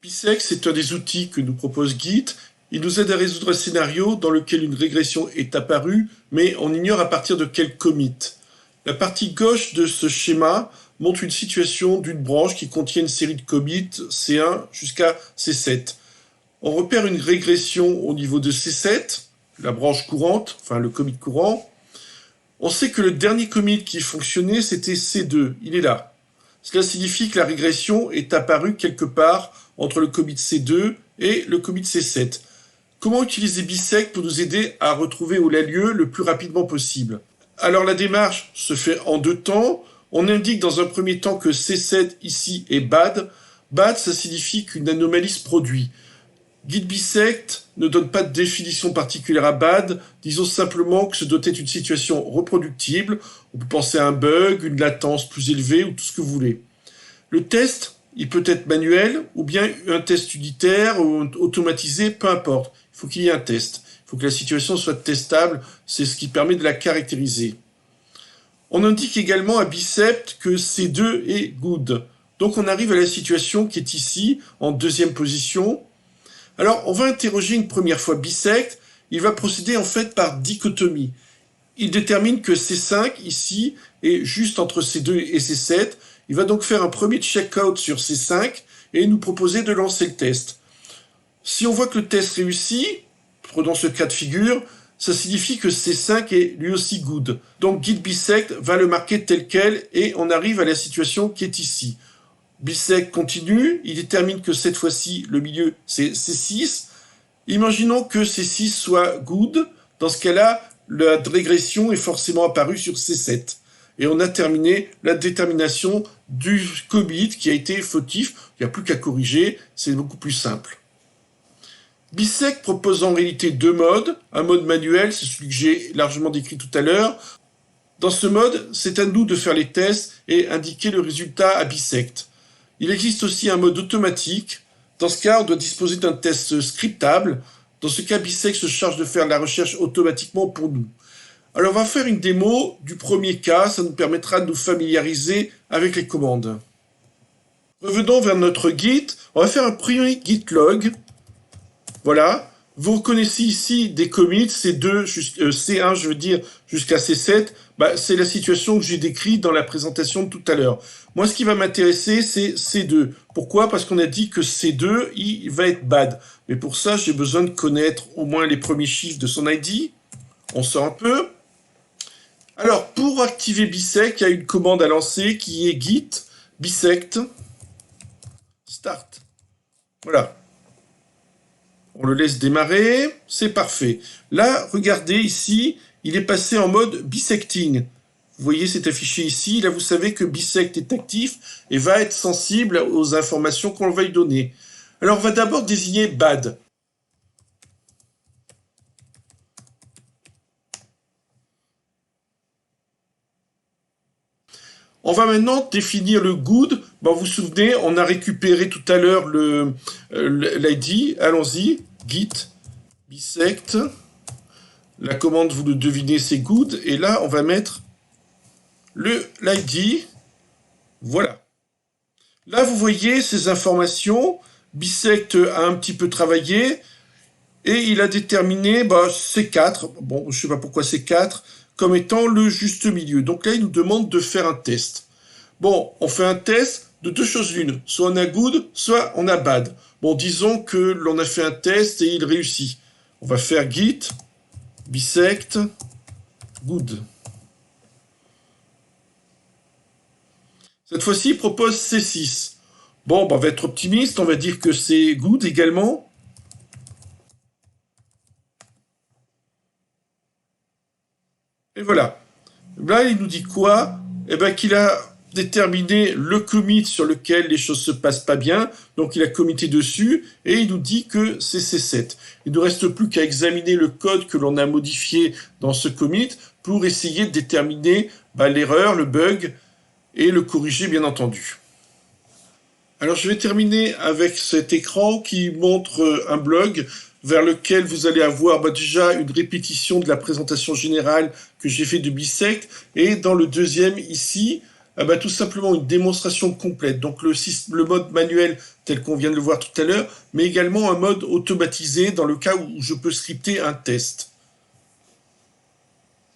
Bisect, c'est un des outils que nous propose Git. Il nous aide à résoudre un scénario dans lequel une régression est apparue, mais on ignore à partir de quel commit. La partie gauche de ce schéma montre une situation d'une branche qui contient une série de commits C1 jusqu'à C7. On repère une régression au niveau de C7, la branche courante, enfin le commit courant. On sait que le dernier commit qui fonctionnait, c'était C2, il est là. Cela signifie que la régression est apparue quelque part entre le commit C2 et le commit C7. Comment utiliser Bisect pour nous aider à retrouver où il a lieu le plus rapidement possible? Alors la démarche se fait en deux temps. On indique dans un premier temps que C7 ici est bad. Bad, ça signifie qu'une anomalie se produit. Git Bisect ne donne pas de définition particulière à bad, disons simplement que ce doit être une situation reproductible. On peut penser à un bug, une latence plus élevée ou tout ce que vous voulez. Le test, il peut être manuel ou bien un test unitaire ou automatisé, peu importe. Il faut qu'il y ait un test. Il faut que la situation soit testable, c'est ce qui permet de la caractériser. On indique également à Bisect que C2 est good. Donc on arrive à la situation qui est ici, en deuxième position. Alors, on va interroger une première fois Bisect. Il va procéder en fait par dichotomie. Il détermine que C5, ici, est juste entre C2 et C7. Il va donc faire un premier checkout sur C5 et nous proposer de lancer le test. Si on voit que le test réussit, prenons ce cas de figure, ça signifie que C5 est lui aussi good. Donc Git Bisect va le marquer tel quel et on arrive à la situation qui est ici. Bisect continue, il détermine que cette fois-ci, le milieu, c'est C6. Imaginons que C6 soit good. Dans ce cas-là, la régression est forcément apparue sur C7. Et on a terminé la détermination du commit qui a été fautif. Il n'y a plus qu'à corriger, c'est beaucoup plus simple. Bisect propose en réalité deux modes. Un mode manuel, c'est celui que j'ai largement décrit tout à l'heure. Dans ce mode, c'est à nous de faire les tests et indiquer le résultat à Bisect. Il existe aussi un mode automatique. Dans ce cas, on doit disposer d'un test scriptable. Dans ce cas, Bisect se charge de faire la recherche automatiquement pour nous. Alors, on va faire une démo du premier cas. Ça nous permettra de nous familiariser avec les commandes. Revenons vers notre Git. On va faire un premier git log. Voilà. Vous reconnaissez ici des commits, C1, je veux dire, jusqu'à C7. C'est la situation que j'ai décrite dans la présentation de tout à l'heure. Moi, ce qui va m'intéresser, c'est C2. Pourquoi? Parce qu'on a dit que C2, il va être bad. Mais pour ça, j'ai besoin de connaître au moins les premiers chiffres de son ID. On sort un peu. Alors, pour activer Bisect, il y a une commande à lancer qui est git bisect start. Voilà. On le laisse démarrer, c'est parfait. Là, regardez ici, il est passé en mode bisecting. Vous voyez, c'est affiché ici. Là, vous savez que Bisect est actif et va être sensible aux informations qu'on va lui donner. Alors, on va d'abord désigner bad. On va maintenant définir le good. Vous vous souvenez, on a récupéré tout à l'heure l'ID. Allons-y. Git bisect. La commande, vous le devinez, c'est good. Et là, on va mettre l'ID. Voilà. Là, vous voyez ces informations. Bisect a un petit peu travaillé. Et il a déterminé C4. Bon, je ne sais pas pourquoi C4. Comme étant le juste milieu. Donc là, il nous demande de faire un test. Bon, on fait un test de deux choses l'une. Soit on a good, soit on a bad. Bon, disons que l'on a fait un test et il réussit. On va faire git bisect good. Cette fois-ci, il propose C6. Bon, on va être optimiste. On va dire que c'est good également. Et voilà. Là, il nous dit quoi? Qu'il a déterminé le commit sur lequel les choses se passent pas bien. Donc, il a commité dessus et il nous dit que c'est C7. Il ne reste plus qu'à examiner le code que l'on a modifié dans ce commit pour essayer de déterminer l'erreur, le bug et le corriger, bien entendu. Alors, je vais terminer avec cet écran qui montre un blog vers lequel vous allez avoir déjà une répétition de la présentation générale que j'ai fait de Bisect. Et dans le deuxième, ici, Ah bah tout simplement une démonstration complète. Donc le mode manuel tel qu'on vient de le voir tout à l'heure, mais également un mode automatisé dans le cas où je peux scripter un test.